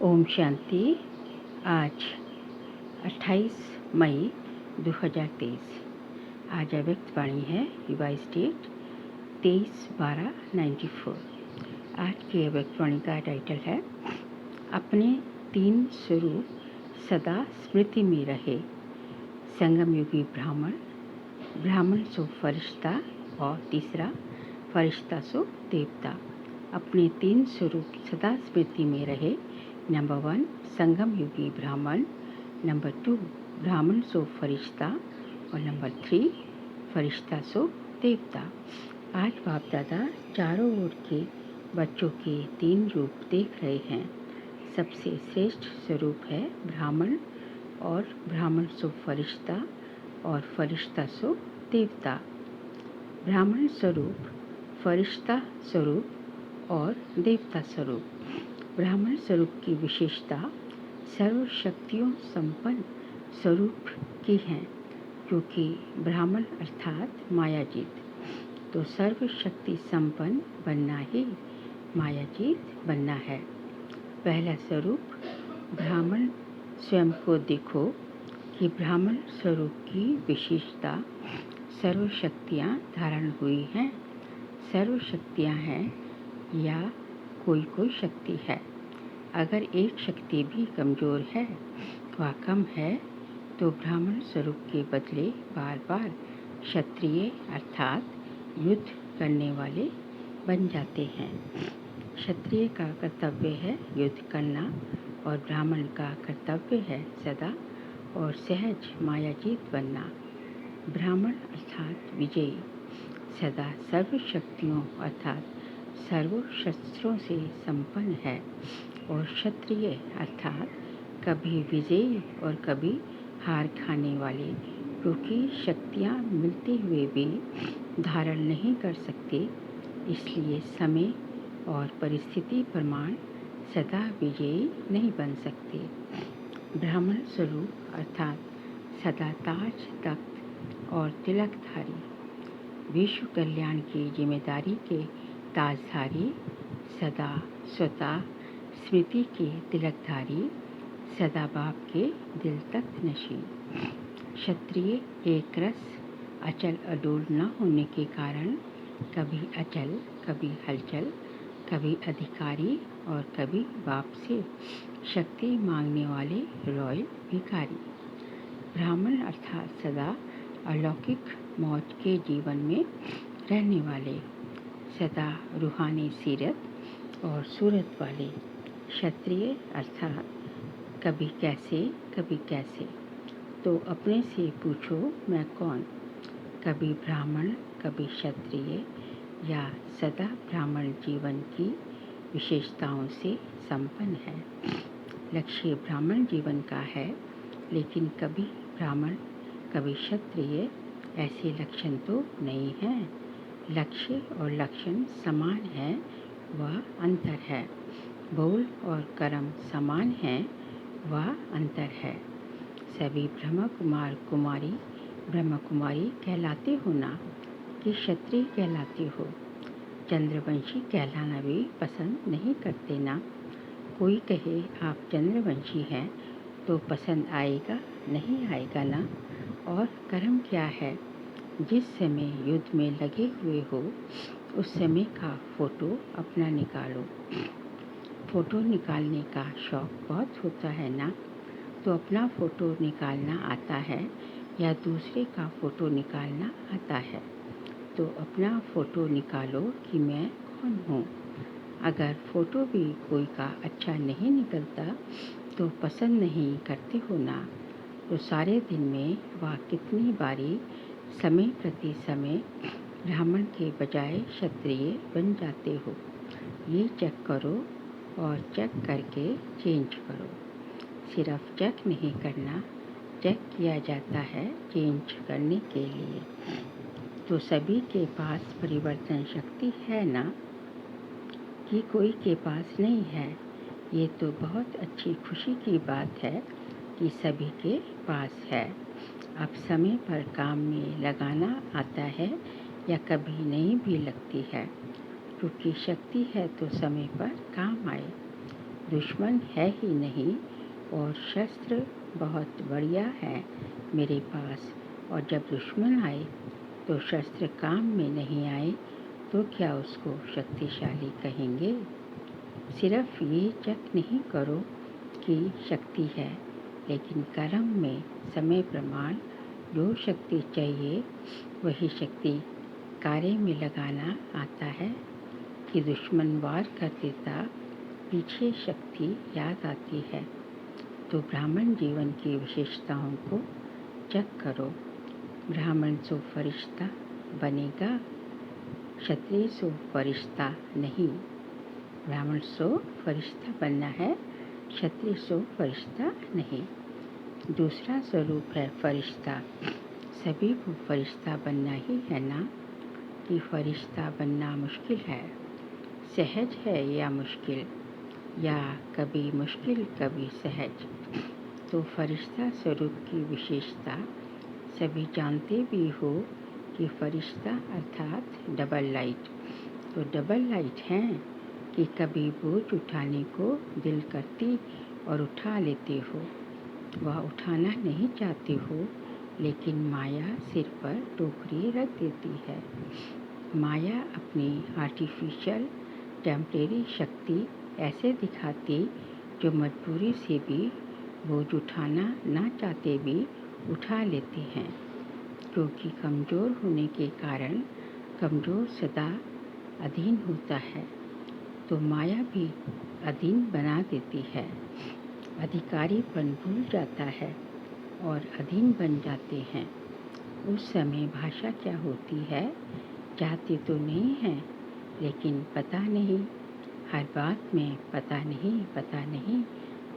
ओम शांति। आज 28 मई 2023। आज अव्यक्त वाणी है रिवाइज डेट 23/12/94। आज की अव्यक्त वाणी का टाइटल है अपने 3 स्वरूप सदा स्मृति में रहे। संगम युगी ब्राह्मण, ब्राह्मण सो फरिश्ता और तीसरा फरिश्ता सो देवता। अपने 3 स्वरूप सदा स्मृति में रहे। नंबर 1 संगम युगी ब्राह्मण, नंबर 2 ब्राह्मण सो फरिश्ता और नंबर 3 फरिश्ता सो देवता। आज बाप दादा चारों ओर के बच्चों के 3 रूप देख रहे हैं। सबसे श्रेष्ठ स्वरूप है ब्राह्मण और ब्राह्मण सो फरिश्ता और फरिश्ता सो देवता। ब्राह्मण स्वरूप, फरिश्ता स्वरूप और देवता स्वरूप। ब्राह्मण स्वरूप की विशेषता सर्वशक्तियों संपन्न स्वरूप की है, क्योंकि ब्राह्मण अर्थात मायाजीत, तो सर्वशक्ति संपन्न बनना ही मायाजीत बनना है। पहला स्वरूप ब्राह्मण स्वयं को देखो कि ब्राह्मण स्वरूप की विशेषता सर्वशक्तियाँ धारण हुई हैं। सर्वशक्तियाँ हैं या कोई शक्ति है। अगर एक शक्ति भी कमज़ोर है व कम है तो ब्राह्मण स्वरूप के बदले बार बार क्षत्रिय अर्थात युद्ध करने वाले बन जाते हैं। क्षत्रिय का कर्तव्य है युद्ध करना और ब्राह्मण का कर्तव्य है सदा और सहज मायाजीत बनना। ब्राह्मण अर्थात विजयी, सदा सर्व शक्तियों अर्थात सर्व शस्त्रों से संपन्न है और क्षत्रिय अर्थात कभी विजयी और कभी हार खाने वाले, क्योंकि शक्तियाँ मिलते हुए भी धारण नहीं कर सकते, इसलिए समय और परिस्थिति प्रमाण सदा विजयी नहीं बन सकते। ब्राह्मण स्वरूप अर्थात सदा ताज तख्त और तिलकधारी, विश्व कल्याण की जिम्मेदारी के ताजधारी, सदा स्वतः स्मृति के तिलकधारी, सदा बाप के दिल तक नशी। क्षत्रिय एक रस अचल अडोल न होने के कारण कभी अचल, कभी हलचल, कभी अधिकारी और कभी बाप से शक्ति मांगने वाले रॉयल भिखारी। ब्राह्मण अर्थात सदा अलौकिक मौज के जीवन में रहने वाले, सदा रूहानी सीरत और सूरत वाले। क्षत्रिय अर्थात कभी कैसे, तो अपने से पूछो मैं कौन। कभी ब्राह्मण, कभी क्षत्रिय या सदा ब्राह्मण जीवन की विशेषताओं से संपन्न है। लक्ष्य ब्राह्मण जीवन का है, लेकिन कभी ब्राह्मण कभी क्षत्रिय ऐसे लक्षण तो नहीं हैं। लक्ष्य और लक्षण समान है व अंतर है। बोल और कर्म समान है व अंतर है। सभी ब्रह्म कुमार कुमारी ब्रह्म कुमारी कहलाते हो ना कि क्षत्रिय कहलाते हो। चंद्रवंशी कहलाना भी पसंद नहीं करते ना। कोई कहे आप चंद्रवंशी हैं तो पसंद आएगा नहीं आएगा ना। और कर्म क्या है? जिस समय युद्ध में लगे हुए हो उस समय का फ़ोटो अपना निकालो। फ़ोटो निकालने का शौक़ बहुत होता है ना, तो अपना फ़ोटो निकालना आता है या दूसरे का फ़ोटो निकालना आता है? तो अपना फ़ोटो निकालो कि मैं कौन हूँ। अगर फ़ोटो भी कोई का अच्छा नहीं निकलता तो पसंद नहीं करते हो ना। तो सारे दिन में वह कितनी बारी समय प्रति समय ब्राह्मण के बजाय क्षत्रिय बन जाते हो। ये चेक करो और चेक करके चेंज करो। सिर्फ चेक नहीं करना, चेक किया जाता है चेंज करने के लिए। तो सभी के पास परिवर्तन शक्ति है ना, कि कोई के पास नहीं है। ये तो बहुत अच्छी खुशी की बात है कि सभी के पास है। अब समय पर काम में लगाना आता है या कभी नहीं भी लगती है, क्योंकि शक्ति है तो समय पर काम आए। दुश्मन है ही नहीं और शस्त्र बहुत बढ़िया है मेरे पास, और जब दुश्मन आए तो शस्त्र काम में नहीं आए तो क्या उसको शक्तिशाली कहेंगे? सिर्फ ये चेक नहीं करो कि शक्ति है, लेकिन कर्म में समय प्रमाण जो शक्ति चाहिए वही शक्ति कार्य में लगाना आता है कि दुश्मन वार कर देता, पीछे शक्ति याद आती है। तो ब्राह्मण जीवन की विशेषताओं को चेक करो। ब्राह्मण सो फरिश्ता बनेगा, क्षत्रिय सो फरिश्ता नहीं। ब्राह्मण सो फरिश्ता बनना है, क्षत्रिय सो फरिश्ता नहीं। दूसरा स्वरूप है फरिश्ता। सभी को फरिश्ता बनना ही है ना, कि फरिश्ता बनना मुश्किल है, सहज है या मुश्किल, या कभी मुश्किल कभी सहज। तो फरिश्ता स्वरूप की विशेषता सभी जानते भी हो कि फरिश्ता अर्थात डबल लाइट। तो डबल लाइट हैं कि कभी बोझ उठाने को दिल करती और उठा लेते हो, वह उठाना नहीं चाहते हो, लेकिन माया सिर पर टोकरी रख देती है। माया अपनी आर्टिफिशियल टेम्परेरी शक्ति ऐसे दिखाती जो मजबूरी से भी बोझ उठाना ना चाहते भी उठा लेते हैं, क्योंकि कमज़ोर होने के कारण कमज़ोर सदा अधीन होता है, तो माया भी अधीन बना देती है। अधिकारीपन भूल जाता है और अधीन बन जाते हैं। उस समय भाषा क्या होती है, चाहते तो नहीं है, लेकिन पता नहीं, हर बात में पता नहीं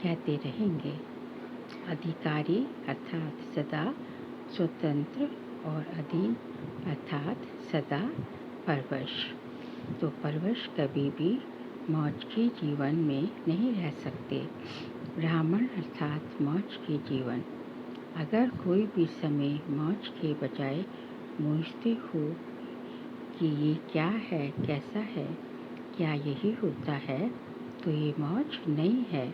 कहते रहेंगे। अधिकारी अर्थात सदा स्वतंत्र और अधीन अर्थात सदा परवश। तो परवश कभी भी मौज के जीवन में नहीं रह सकते। ब्राह्मण अर्थात मौज के जीवन। अगर कोई भी समय मौज के बजाय मूझते हो कि ये क्या है, कैसा है, क्या यही होता है, तो ये मौज नहीं है,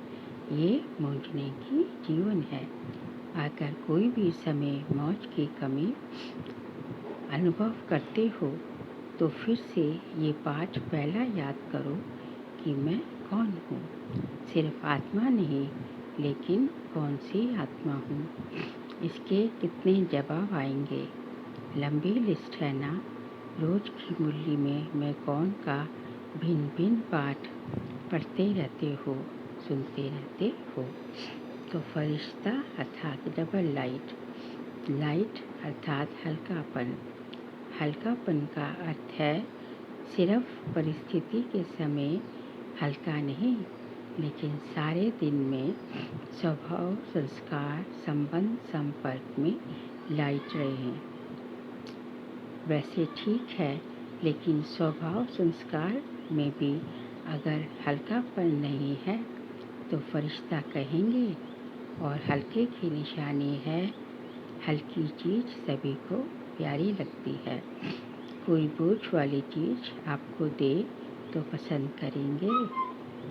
ये मूझने की जीवन है। अगर कोई भी समय मौज की कमी अनुभव करते हो तो फिर से ये पाठ पहला याद करो कि मैं कौन हूँ। सिर्फ आत्मा नहीं, लेकिन कौन सी आत्मा हूँ, इसके कितने जवाब आएंगे। लंबी लिस्ट है ना। रोज की मुरली में मैं कौन का भिन्न भिन्न पाठ पढ़ते रहते हो, सुनते रहते हो। तो फरिश्ता अर्थात डबल लाइट। लाइट अर्थात हल्कापन। हल्कापन का अर्थ है सिर्फ परिस्थिति के समय हल्का नहीं, लेकिन सारे दिन में स्वभाव, संस्कार, संबंध, संपर्क में लाइट रहे। वैसे ठीक है, लेकिन स्वभाव संस्कार में भी अगर हल्कापन नहीं है तो फरिश्ता कहेंगे। और हल्के की निशानी है, हल्की चीज़ सभी को प्यारी लगती है। कोई बोझ वाली चीज़ आपको दे तो पसंद करेंगे,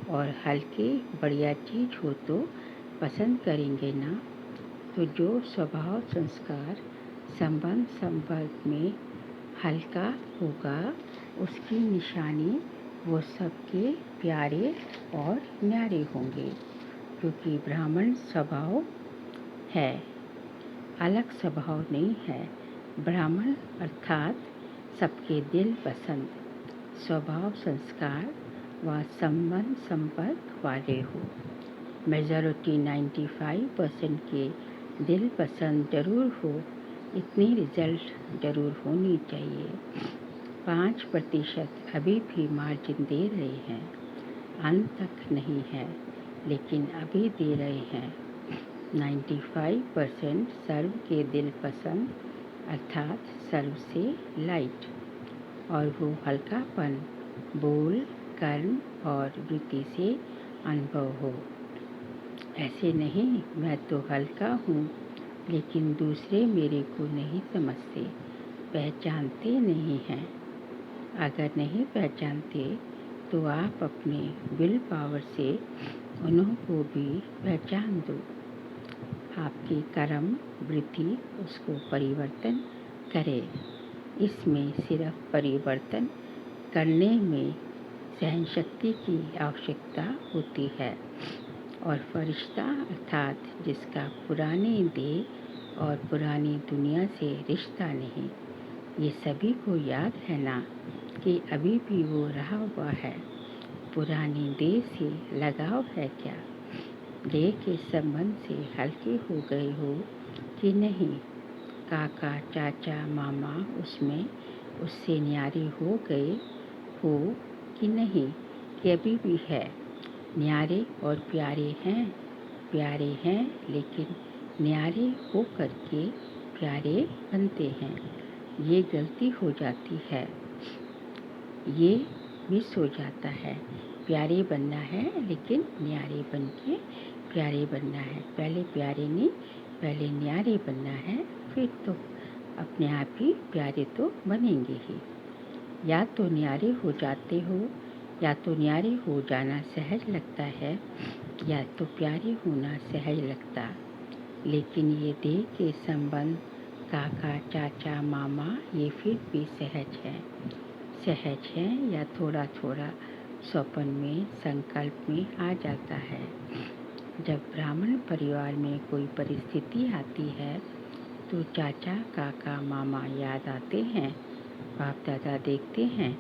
और हल्के बढ़िया चीज़ हो तो पसंद करेंगे ना। तो जो स्वभाव, संस्कार, संबंध, संपर्क में हल्का होगा, उसकी निशानी वो सबके प्यारे और न्यारे होंगे, क्योंकि ब्राह्मण स्वभाव है, अलग स्वभाव नहीं है। ब्राह्मण अर्थात सबके दिल पसंद, स्वभाव, संस्कार व संबंध, संपर्क वाले हो। मेजॉरिटी 95% के दिल पसंद जरूर हो, इतनी रिजल्ट जरूर होनी चाहिए। 5% अभी भी मार्जिन दे रहे हैं, अंत तक नहीं है, लेकिन अभी दे रहे हैं। 95% सर्व के दिल पसंद अर्थात सर्व से लाइट, और वो हल्कापन बोल, कर्म और वृत्ति से अनुभव हो। ऐसे नहीं मैं तो हल्का हूँ, लेकिन दूसरे मेरे को नहीं समझते, पहचानते नहीं हैं। अगर नहीं पहचानते तो आप अपने विल पावर से उन्हों को भी पहचान दो। आपकी कर्म वृत्ति उसको परिवर्तन करे। इसमें सिर्फ परिवर्तन करने में सहनशक्ति की आवश्यकता होती है। और फरिश्ता अर्थात जिसका पुरानी देह और पुरानी दुनिया से रिश्ता नहीं, ये सभी को याद है ना कि अभी भी वो रहा हुआ है। पुरानी देह से लगाव है क्या? देह के संबंध से हल्के हो गए हो कि नहीं? काका चाचा मामा उसमें उससे न्यारे हो गए हो कि नहीं? कि अभी भी है? न्यारे और प्यारे हैं लेकिन न्यारे हो करके प्यारे बनते हैं। ये गलती हो जाती है, ये मिस हो जाता है। प्यारे बनना है लेकिन न्यारे बन के प्यारे बनना है। पहले प्यारे नहीं, पहले न्यारे बनना है, फिर तो अपने आप ही प्यारे तो बनेंगे ही। या तो न्यारे हो जाते हो, या तो न्यारे हो जाना सहज लगता है, या तो प्यारे होना सहज लगता। लेकिन ये देह के संबंध काका चाचा मामा ये फिर भी सहज है या थोड़ा थोड़ा स्वप्न में संकल्प में आ जाता है। जब ब्राह्मण परिवार में कोई परिस्थिति आती है तो चाचा काका मामा याद आते हैं। बाप दादा देखते हैं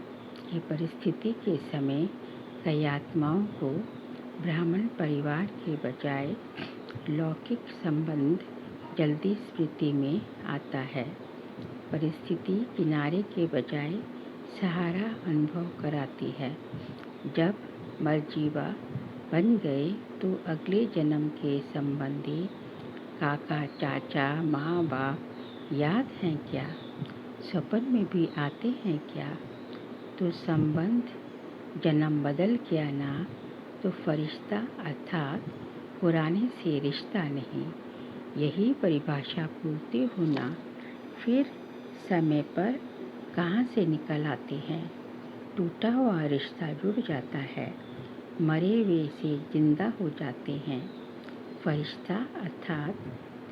कि परिस्थिति के समय कई आत्माओं को ब्राह्मण परिवार के बजाय लौकिक संबंध जल्दी स्मृति में आता है। परिस्थिति किनारे के बजाय सहारा अनुभव कराती है। जब मरजीवा बन गए तो अगले जन्म के संबंधी काका चाचा माँ बाप याद हैं क्या? स्वप्न में भी आते हैं क्या? तो संबंध जन्म बदल गया ना, तो फरिश्ता अर्थात पुराने से रिश्ता नहीं। यही परिभाषा भूलते हो ना, फिर समय पर कहाँ से निकल आते हैं। टूटा हुआ रिश्ता जुड़ जाता है, मरे हुए से जिंदा हो जाते हैं। फरिश्ता अर्थात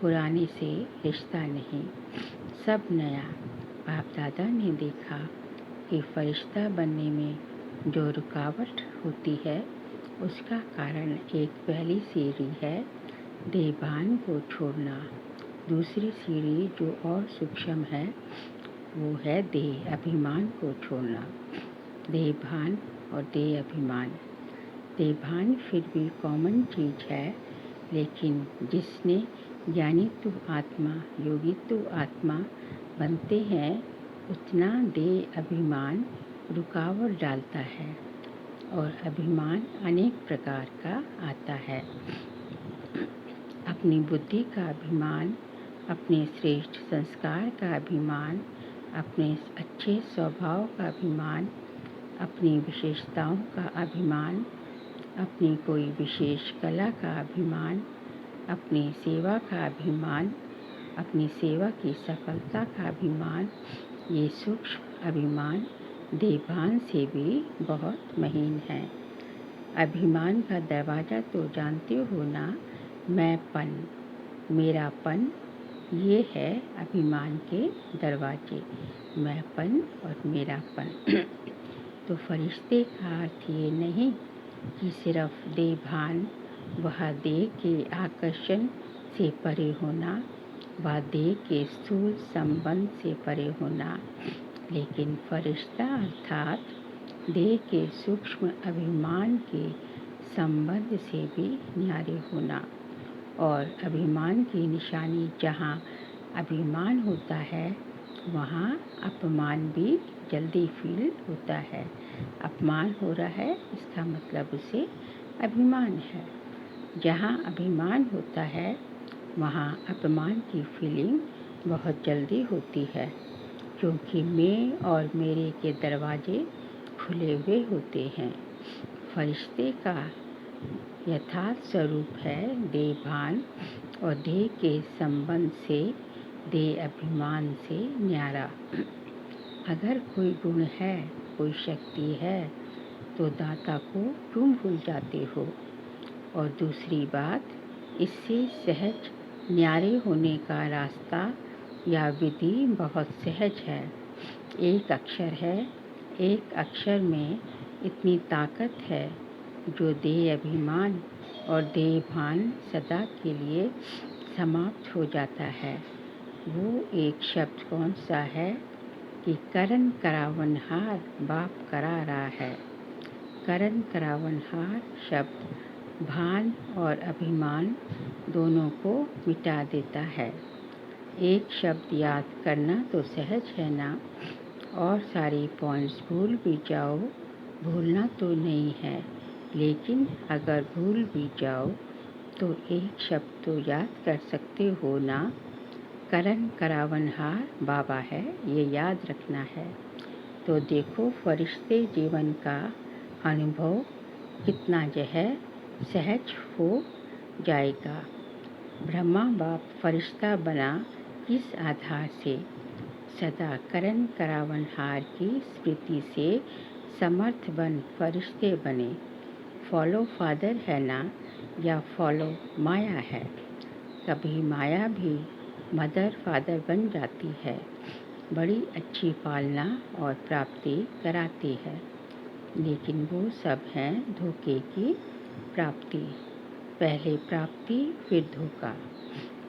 पुराने से रिश्ता नहीं, सब नया। बाप दादा ने देखा कि फरिश्ता बनने में जो रुकावट होती है उसका कारण एक पहली सीढ़ी है देहभान को छोड़ना। दूसरी सीढ़ी जो और सूक्ष्म है वो है देह अभिमान को छोड़ना। देहभान और देह अभिमान। देहभान फिर भी कॉमन चीज है, लेकिन जिसने ज्ञानित्व आत्मा योगित्व आत्मा बनते हैं उतना देह अभिमान रुकावट डालता है। और अभिमान अनेक प्रकार का आता है। अपनी बुद्धि का अभिमान, अपने श्रेष्ठ संस्कार का अभिमान, अपने अच्छे स्वभाव का अभिमान, अपनी विशेषताओं का अभिमान, अपनी कोई विशेष कला का अभिमान, अपनी सेवा का अभिमान, अपनी सेवा की सफलता का अभिमान। ये सूक्ष्म अभिमान देहभान से भी बहुत महीन है। अभिमान का दरवाज़ा तो जानते हो ना, मैंपन मेरापन, ये है अभिमान के दरवाजे, मैंपन और मेरापन। तो फरिश्ते का अर्थ ये नहीं कि सिर्फ देहभान, वह देह के आकर्षण से परे होना, वह देह के स्थूल संबंध से परे होना, लेकिन फरिश्ता अर्थात देह के सूक्ष्म अभिमान के संबंध से भी न्यारे होना। और अभिमान की निशानी जहाँ अभिमान होता है वहाँ अपमान भी जल्दी फील होता है। अपमान हो रहा है इसका मतलब उसे अभिमान है। जहाँ अभिमान होता है वहाँ अपमान की फीलिंग बहुत जल्दी होती है, क्योंकि मैं और मेरे के दरवाजे खुले हुए होते हैं। फरिश्ते का यथार्थ स्वरूप है देहभान और देह के संबंध से, देह अभिमान से न्यारा। अगर कोई गुण है, कोई शक्ति है, तो दाता को क्यों भूल जाते हो? और दूसरी बात, इससे सहज न्यारे होने का रास्ता या विधि बहुत सहज है। एक अक्षर है, एक अक्षर में इतनी ताकत है जो देह अभिमान और देह भान सदा के लिए समाप्त हो जाता है। वो एक शब्द कौन सा है कि करन करावनहार बाप करा रहा है। करन करावनहार शब्द भान और अभिमान दोनों को मिटा देता है। एक शब्द याद करना तो सहज है ना, और सारे पॉइंट्स भूल भी जाओ, भूलना तो नहीं है, लेकिन अगर भूल भी जाओ तो एक शब्द तो याद कर सकते हो ना। करन करावनहार बाबा है, ये याद रखना है। तो देखो फरिश्ते जीवन का अनुभव कितना जो है सहज हो जाएगा। ब्रह्मा बाप फरिश्ता बना किस आधार से? सदा करन करावनहार की स्मृति से समर्थ बन फरिश्ते बने। फॉलो फादर है ना, या फॉलो माया है? कभी माया भी मदर फादर बन जाती है, बड़ी अच्छी पालना और प्राप्ति कराती है, लेकिन वो सब हैं धोखे की प्राप्ति। पहले प्राप्ति फिर धोखा।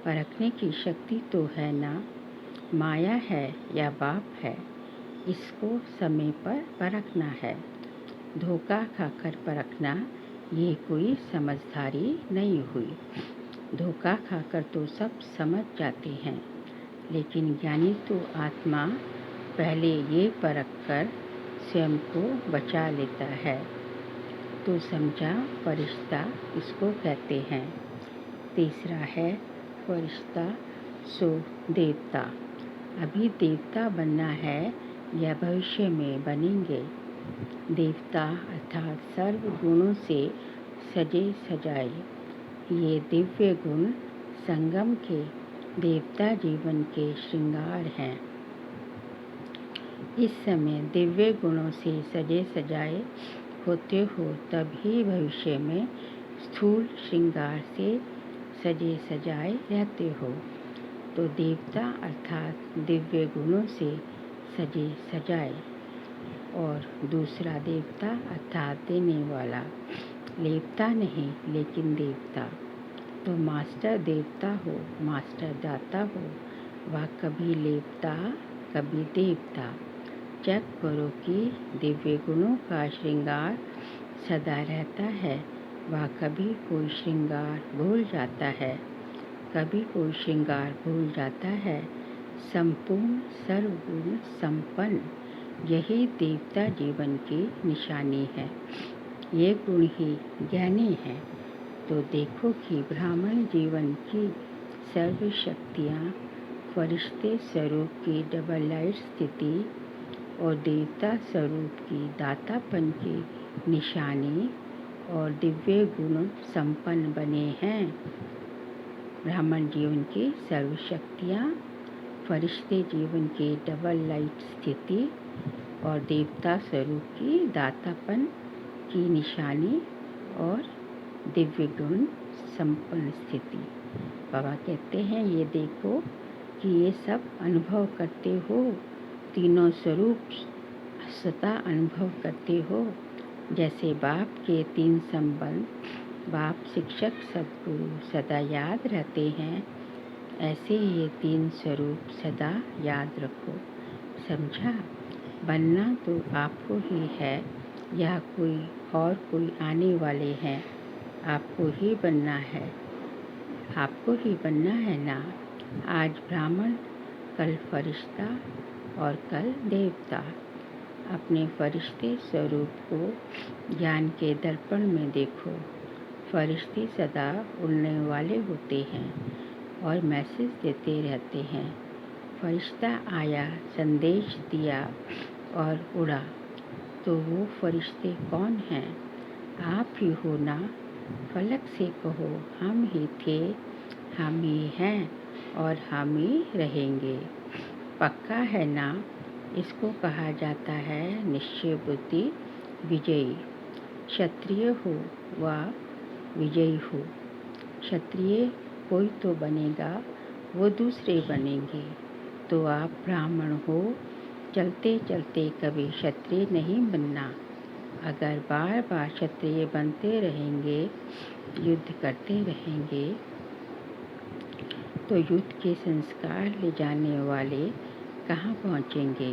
परखने की शक्ति तो है ना, माया है या बाप है, इसको समय पर परखना है। धोखा खाकर परखना ये कोई समझदारी नहीं हुई। धोखा खाकर तो सब समझ जाते हैं, लेकिन ज्ञानी तो आत्मा पहले ये परख कर स्वयं को बचा लेता है। तो समझा फरिश्ता इसको कहते हैं। तीसरा है फरिश्ता सो देवता। अभी देवता बनना है या भविष्य में बनेंगे। देवता अर्थात सर्व गुणों से सजे सजाए। ये दिव्य गुण संगम के देवता जीवन के श्रृंगार हैं। इस समय दिव्य गुणों से सजे सजाए होते हो, तभी भविष्य में स्थूल श्रृंगार से सजे सजाए रहते हो। तो देवता अर्थात दिव्य गुणों से सजे सजाए, और दूसरा देवता अर्थात देने वाला, लेवता नहीं लेकिन देवता। तो मास्टर देवता हो, मास्टर दाता हो, वह कभी लेवता कभी देवता। चेक करो कि दिव्य गुणों का श्रृंगार सदा रहता है, वह कभी कोई श्रृंगार भूल जाता है, कभी कोई श्रृंगार भूल जाता है। संपूर्ण सर्वगुण संपन्न, यही देवता जीवन की निशानी है। ये गुण ही ज्ञानी है। तो देखो कि ब्राह्मण जीवन की सर्व शक्तियाँ, फरिश्ते स्वरूप की डबल लाइट स्थिति और देवता स्वरूप की दातापन की निशानी और दिव्य गुण संपन्न बने हैं। ब्राह्मण जीवन की सर्व शक्तियाँ, फरिश्ते जीवन की डबल लाइट स्थिति और देवता स्वरूप की दातापन की निशानी और दिव्य गुण संपन्न स्थिति। बाबा कहते हैं ये देखो कि ये सब अनुभव करते हो, तीनों स्वरूप सदा अनुभव करते हो। जैसे बाप के तीन संबंध, बाप शिक्षक सद्गुरु सदा याद रहते हैं, ऐसे ये तीन स्वरूप सदा याद रखो। समझा? बनना तो आपको ही है, या कोई और कोई आने वाले हैं। आपको ही बनना है, आपको ही बनना है ना। आज ब्राह्मण, कल फरिश्ता और कल देवता। अपने फरिश्ते स्वरूप को ज्ञान के दर्पण में देखो। फरिश्ते सदा उड़ने वाले होते हैं और मैसेज देते रहते हैं। फरिश्ता आया, संदेश दिया और उड़ा। तो वो फरिश्ते कौन हैं? आप ही हो ना। फलक से कहो हम ही थे, हम ही हैं और हम ही रहेंगे। पक्का है ना। इसको कहा जाता है निश्चय बुद्धि विजयी। क्षत्रिय हो व विजयी हो। क्षत्रिय कोई तो बनेगा, वो दूसरे बनेंगे, तो आप ब्राह्मण हो। चलते चलते कभी क्षत्रिय नहीं बनना। अगर बार बार क्षत्रिय बनते रहेंगे, युद्ध करते रहेंगे, तो युद्ध के संस्कार ले जाने वाले कहाँ पहुँचेंगे?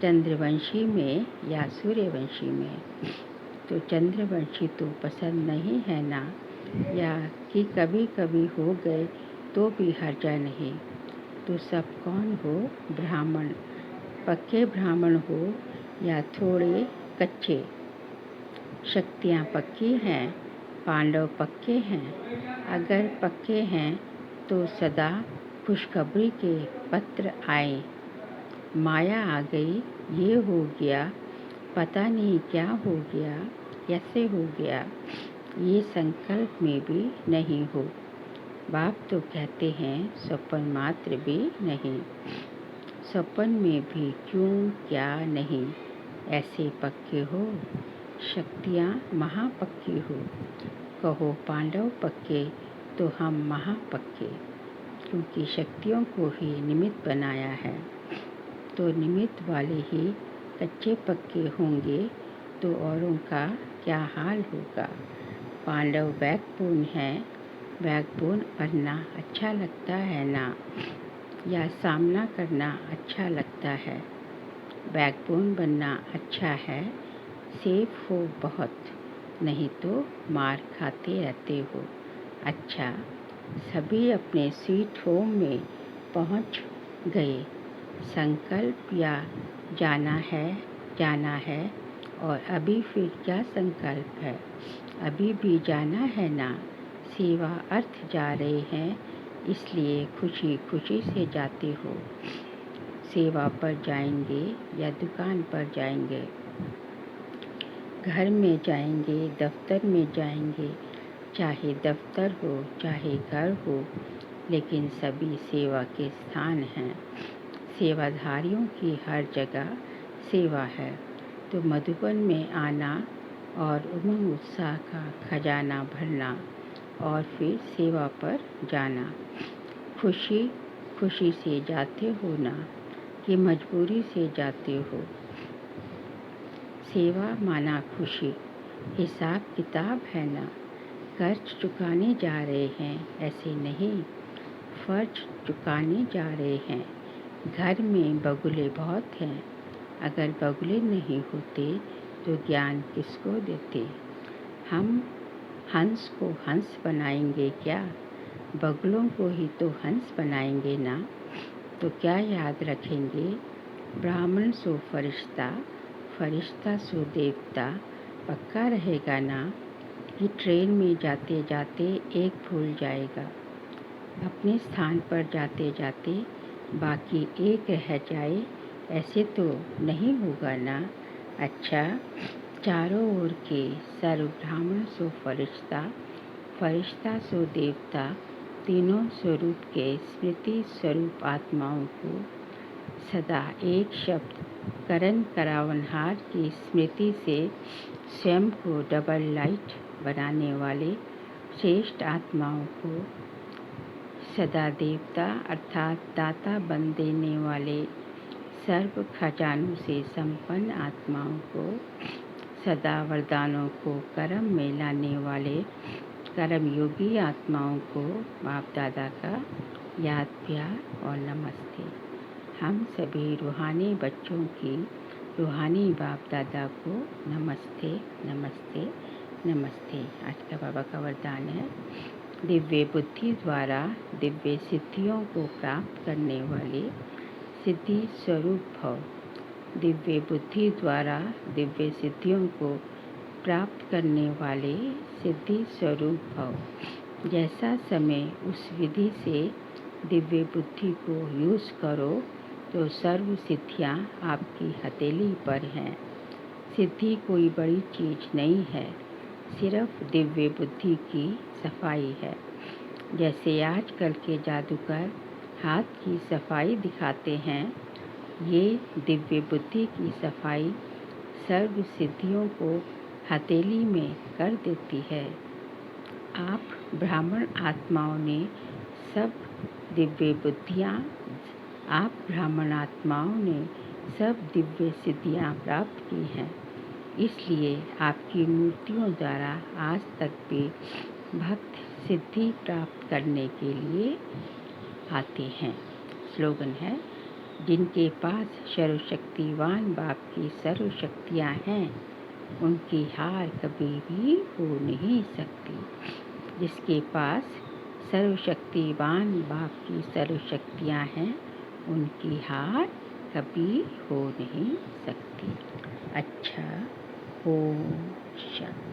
चंद्रवंशी में या सूर्यवंशी में? तो चंद्रवंशी तो पसंद नहीं है ना, या कि कभी कभी हो गए तो भी हर्जा नहीं। तो सब कौन हो? ब्राह्मण। पक्के ब्राह्मण हो या थोड़े कच्चे? शक्तियाँ पक्की हैं, पांडव पक्के हैं। अगर पक्के हैं तो सदा खुशखबरी के पत्र आए। माया आ गई, ये हो गया, पता नहीं क्या हो गया, कैसे हो गया, ये संकल्प में भी नहीं हो। बाप तो कहते हैं स्वप्न मात्र भी नहीं। स्वप्न में भी क्यों क्या नहीं, ऐसे पक्के हो। शक्तियाँ महापक्की हो। कहो पांडव पक्के तो हम महापक्के, क्योंकि शक्तियों को ही निमित्त बनाया है। तो निमित्त वाले ही कच्चे पक्के होंगे, तो औरों का क्या हाल होगा? पांडव बैकबोन है। बैकबोन बनना अच्छा लगता है ना, या सामना करना अच्छा लगता है? बैकबोन बनना अच्छा है। सेफ हो बहुत, नहीं तो मार खाते रहते हो। अच्छा, सभी अपने स्वीट होम में पहुंच गए। संकल्प या जाना है, और अभी फिर क्या संकल्प है? अभी भी जाना है ना। सेवा अर्थ जा रहे हैं, इसलिए खुशी खुशी से जाते हो। सेवा पर जाएंगे या दुकान पर जाएंगे, घर में जाएंगे, दफ्तर में जाएंगे, चाहे दफ्तर हो चाहे घर हो, लेकिन सभी सेवा के स्थान हैं। सेवाधारियों की हर जगह सेवा है। तो मधुबन में आना और उमंग उत्साह का खजाना भरना, और फिर सेवा पर जाना। खुशी खुशी से जाते हो ना, कि मजबूरी से जाते हो? सेवा माना खुशी, हिसाब किताब है ना। कर्ज चुकाने जा रहे हैं, ऐसे नहीं, फर्ज चुकाने जा रहे हैं। घर में बगुले बहुत हैं, अगर बगुले नहीं होते तो ज्ञान किसको देते? हम हंस को हंस बनाएंगे क्या? बगुलों को ही तो हंस बनाएंगे ना। तो क्या याद रखेंगे? ब्राह्मण सो फरिश्ता, फरिश्ता सो देवता। पक्का रहेगा ना, कि ट्रेन में जाते जाते एक भूल जाएगा, अपने स्थान पर जाते जाते बाकी एक रह जाए, ऐसे तो नहीं होगा ना। अच्छा, चारों ओर के सर्व ब्राह्मण सो फरिश्ता, फरिश्ता सो देवता, तीनों स्वरूप के स्मृति स्वरूप आत्माओं को सदा एक शब्द करण करावनहार की स्मृति से स्वयं को डबल लाइट बनाने वाले श्रेष्ठ आत्माओं को, सदा देवता अर्थात दाता बन देने वाले सर्व खजानों से संपन्न आत्माओं को, सदा वरदानों को कर्म में लाने वाले कर्मयोगी आत्माओं को बाप दादा का याद प्यार और नमस्ते। हम सभी रूहानी बच्चों की रूहानी बाप दादा को नमस्ते नमस्ते नमस्ते। आज का बाबा का वरदान है, दिव्य बुद्धि द्वारा दिव्य सिद्धियों को प्राप्त करने वाले सिद्धि स्वरूप भव। दिव्य बुद्धि द्वारा दिव्य सिद्धियों को प्राप्त करने वाले सिद्धि स्वरूप भव। जैसा समय उस विधि से दिव्य बुद्धि को यूज़ करो, तो सर्व सिद्धियाँ आपकी हथेली पर हैं। सिद्धि कोई बड़ी चीज़ नहीं है, सिर्फ दिव्य बुद्धि की सफाई है। जैसे आजकल के जादूगर हाथ की सफाई दिखाते हैं, ये दिव्य बुद्धि की सफाई सर्व सिद्धियों को हथेली में कर देती है। आप ब्राह्मण आत्माओं ने सब दिव्य बुद्धियाँ आप ब्राह्मण आत्माओं ने सब दिव्य सिद्धियाँ प्राप्त की हैं, इसलिए आपकी मूर्तियों द्वारा आज तक भी भक्त सिद्धि प्राप्त करने के लिए आते हैं। स्लोगन है, जिनके पास सर्वशक्तिवान बाप की सर्व शक्तियाँ हैं, उनकी हार कभी भी हो नहीं सकती। जिसके पास सर्वशक्तिवान बाप की सर्व शक्तियाँ हैं, उनकी हार कभी हो नहीं सकती। अच्छा, ओम शांति।